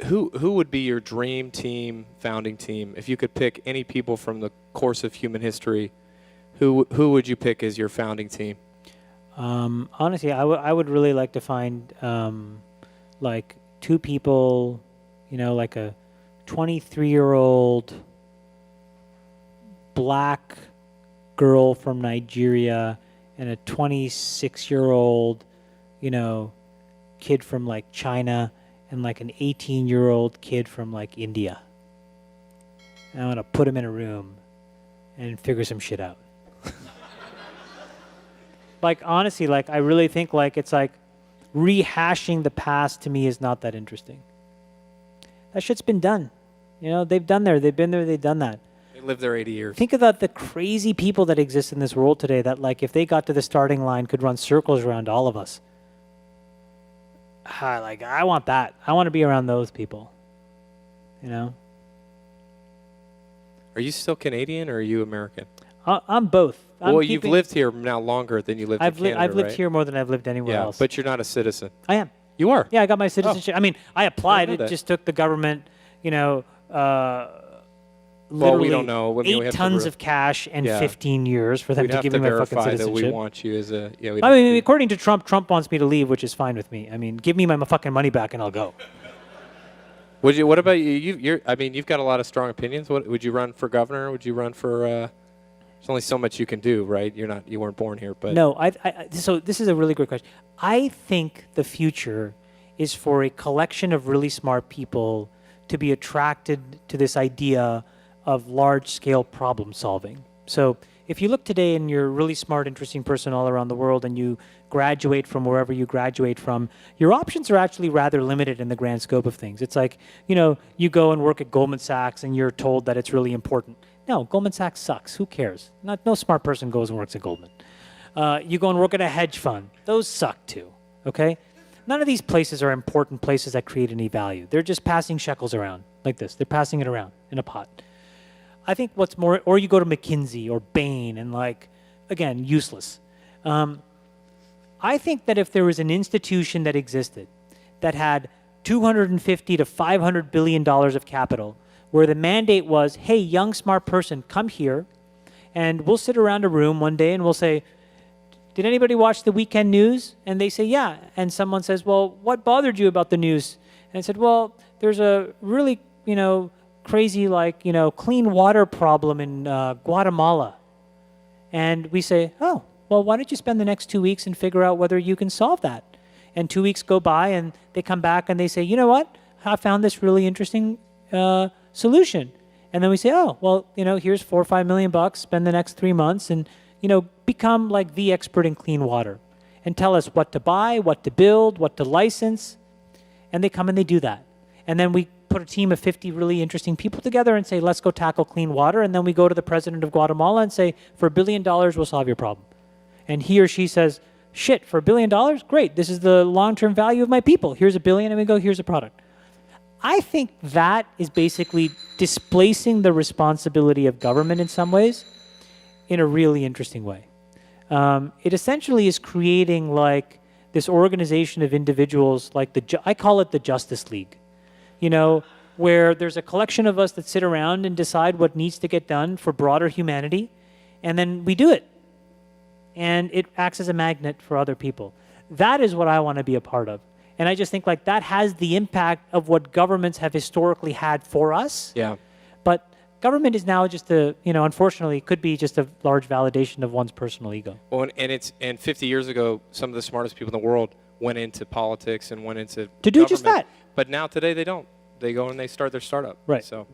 who would be your dream team, founding team? If you could pick any people from the course of human history, who would you pick as your founding team? Honestly, I would really like to find like two people, like a 23-year-old black girl from Nigeria and a 26-year-old, kid from like China and like an 18-year-old kid from like India. And I want to put them in a room and figure some shit out. Like, honestly, like, I really think like it's like rehashing the past to me is not that interesting. That shit's been done. They've been there, they've done that. They lived there 80 years. Think about the crazy people that exist in this world today that, like, if they got to the starting line, could run circles around all of us. I want that. I want to be around those people. Are you still Canadian or are you American? I'm both. You've lived here now longer than you lived in Canada, I've lived right? here more than I've lived anywhere else. But you're not a citizen. I am. You are? Yeah, I got my citizenship. I mean, I applied. It that. just took the government, Well, literally we don't know. I mean, 8 tons of cash and 15 years for them We'd to have give to me my fucking verify citizenship. that we want you as a... Yeah, I mean, according to Trump wants me to leave, which is fine with me. I mean, give me my fucking money back and I'll go. What about you? You've got a lot of strong opinions. Would you run for governor? Would you run for... there's only so much you can do, right? You weren't born here, but... No, so this is a really great question. I think the future is for a collection of really smart people to be attracted to this idea of large-scale problem solving. So if you look today and you're a really smart, interesting person all around the world and you graduate from wherever you graduate from, your options are actually rather limited in the grand scope of things. It's like, you go and work at Goldman Sachs and you're told that it's really important. No, Goldman Sachs sucks. Who cares? No smart person goes and works at Goldman. You go and work at a hedge fund. Those suck too, okay? None of these places are important places that create any value. They're just passing shekels around like this. They're passing it around in a pot. I think what's more, or you go to McKinsey or Bain and again, useless. I think that if there was an institution that existed that had $250 to $500 billion of capital, where the mandate was, hey, young, smart person, come here, and we'll sit around a room one day and we'll say, did anybody watch the weekend news? And they say, yeah. And someone says, well, what bothered you about the news? And I said, well, there's a really, crazy, clean water problem in Guatemala. And we say, oh, well, why don't you spend the next 2 weeks and figure out whether you can solve that? And 2 weeks go by and they come back and they say, you know what? I found this really interesting solution. And then we say, oh, well, here's $4 or $5 million, spend the next 3 months and, become like the expert in clean water and tell us what to buy, what to build, what to license. And they come and they do that. And then we put a team of 50 really interesting people together and say, let's go tackle clean water. And then we go to the president of Guatemala and say, for $1 billion, we'll solve your problem. And he or she says, shit, for $1 billion? Great. This is the long-term value of my people. Here's $1 billion. And we go, here's a product. I think that is basically displacing the responsibility of government in some ways in a really interesting way. It essentially is creating this organization of individuals I call it the Justice League, where there's a collection of us that sit around and decide what needs to get done for broader humanity, and then we do it. And it acts as a magnet for other people. That is what I want to be a part of. And I just think that has the impact of what governments have historically had for us. Yeah. But government is now just unfortunately, could be just a large validation of one's personal ego. Well, and 50 years ago, some of the smartest people in the world went into politics and went into to do just that. But now today they don't. They go and they start their startup. Right. So.